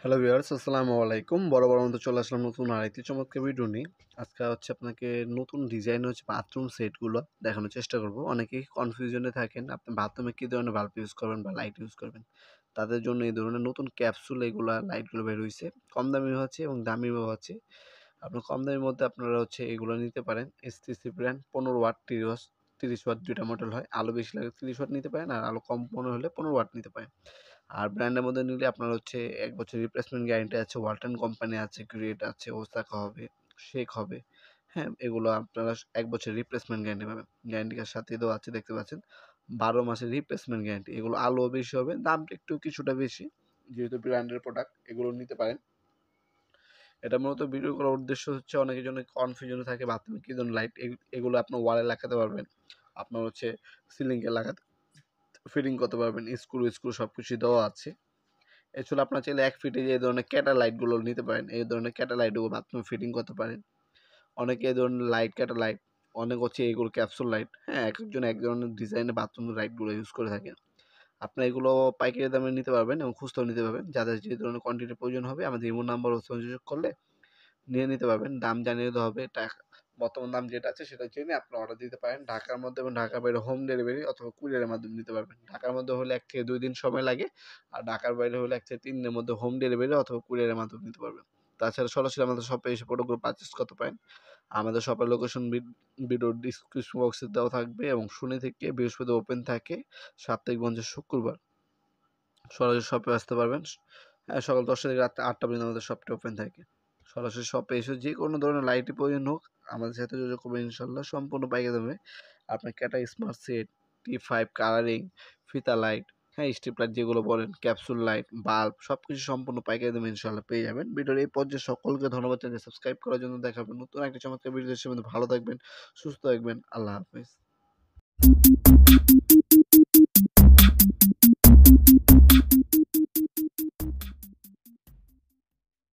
Hello viewers, আসসালামু আলাইকুম। বরাবর মতো চলে আসলাম নতুন আরেকটি চমৎকার ভিডিও নিয়ে। আজকে আপনাকে নতুন ডিজাইনের বাথরুম সেটগুলো দেখানোর চেষ্টা করব। অনেকেই কনফিউশনে থাকেন আপনি বাথরুমে কী ধরনের বাল্ব ইউজ করবেন বা লাইট ইউজ করবেন। তাদের জন্য এই ধরনের নতুন ক্যাপসুল লাইটগুলো বের হইছে। কম দামিও আছে এবং দামিও আছে। আপনার কম দামের মধ্যে আপনারা এগুলো নিতে পারেন। এসটিসি ব্র্যান্ড 15 ওয়াট, 30 ওয়াট ২ টা মডেল হয়। আলো বেশি লাগলে 30 ওয়াট নিতে পারেন, আর আলো কম মনে হলে 15 ওয়াট নিতে পারেন। আর ব্র্যান্ডের মধ্যে নিলে আপনার ১ বছর রিপ্লেসমেন্ট গ্যারান্টি আছে, ওয়ালটন কোম্পানি আছে, গ্রেট আছে, ওসাকা হবে, শেক হবে। হ্যাঁ? এগুলো আপনারা ১ বছর রিপ্লেসমেন্ট গ্যারান্টি পাবেন। গ্যারান্টির সাথে দেওয়া আছে, দেখতে পাচ্ছেন। ১২ মাসের রিপ্লেসমেন্ট গ্যারান্টি। এগুলো আলো বেশি হবে, দামটা একটু কিছুটা বেশি। যেহেতু ব্র্যান্ডের প্রোডাক্ট, এগুলো নিতে পারেন। এটা মূলত ভিডিও করার উদ্দেশ্য অনেকের জন্য কনফিউশনে থাকে বাথরুমে কি ধরনের লাইট, এগুলো আপনার ওয়ালে লাগাতে পারবেন। আপনার সিলিংয়ে লাগাতে ফিটিং করতে পারবেন। স্ক্রু সবকিছুই দেওয়া আছে। এছাড়া আপনার চাইলে ১ ফিটে যে এই ধরনের ক্যাটা লাইটগুলো নিতে পারেন। এই ধরনের ক্যাটা লাইটগুলো বাথরুমে ফিটিং করতে পারেন। অনেকে এই ধরনের ক্যাটা লাইট, অনেক এগুলো ক্যাপসুল লাইট। হ্যাঁ? একেকজন এক ধরনের ডিজাইনের বাথরুম লাইটগুলো ইউজ করে থাকেন। আপনারা এগুলো পাইকারি দামে নিতে পারবেন এবং খুচরাও নিতে পারবেন। যাদের যে ধরনের কোয়ান্টিটির প্রয়োজন হবে আমাদের ইমো নাম্বার যোগাযোগ করলে নিয়ে নিতে পারবেন। দাম জানিয়ে দেওয়া হবে। বর্তমান দাম যেটা আছে সেটা জেনে আপনারা অর্ডার দিতে পারেন। ঢাকার মধ্যে এবং ঢাকার বাইরে হোম ডেলিভারি অথবা কুরিয়ারের মাধ্যমে নিতে পারবেন। ঢাকার মধ্যে হলে ১ থেকে ২ দিন সময় লাগে। আর ঢাকার বাইরে হলে ১ থেকে ৩ দিনের মধ্যে হোম ডেলিভারি অথবা কুরিয়ারের মাধ্যমে নিতে পারবেন। তাছাড়া সরাসরি আমাদের শপে এসে প্রোডাক্টগুলো পারচেজ করতে পারেন। আমাদের শপের লোকেশন ভিডিওর ডিসক্রিপশন বক্সে দেওয়া থাকবে এবং শনি থেকে বৃহস্পতিবার ওপেন থাকে, সাপ্তাহিক বন্ধ শুক্রবার। সরাসরি শপে আসতে পারবেন। হ্যাঁ, সকাল ১০টা থেকে রাত ৮টা পর্যন্ত আমাদের শপটা ওপেন থাকে। সরাসরি শপে এসে যে কোনো ধরনের লাইটের প্রয়োজন হোক আমাদের সাথে যোগাযোগ করবেন, ইনশাল্লাহ সম্পূর্ণ পাইকারি দামে আপনার ক্যাটা স্মার্ট সেট, T5 কালারিং, ফিতা লাইট, হ্যাঁ, স্ট্রিপ লাইট যেগুলো বলেন, ক্যাপসুল লাইট, বাল্ব সবকিছু সম্পূর্ণ পাইকারি দামে ইনশাল্লাহ পেয়ে যাবেন। ভিডিওর এই পর্যায়ে সকলকে ধন্যবাদ জানিয়ে সাবস্ক্রাইব করার জন্য। দেখা হবে নতুন একটা চমৎকার ভিডিও। ভালো থাকবেন, সুস্থ থাকবেন। আল্লাহ হাফেজ।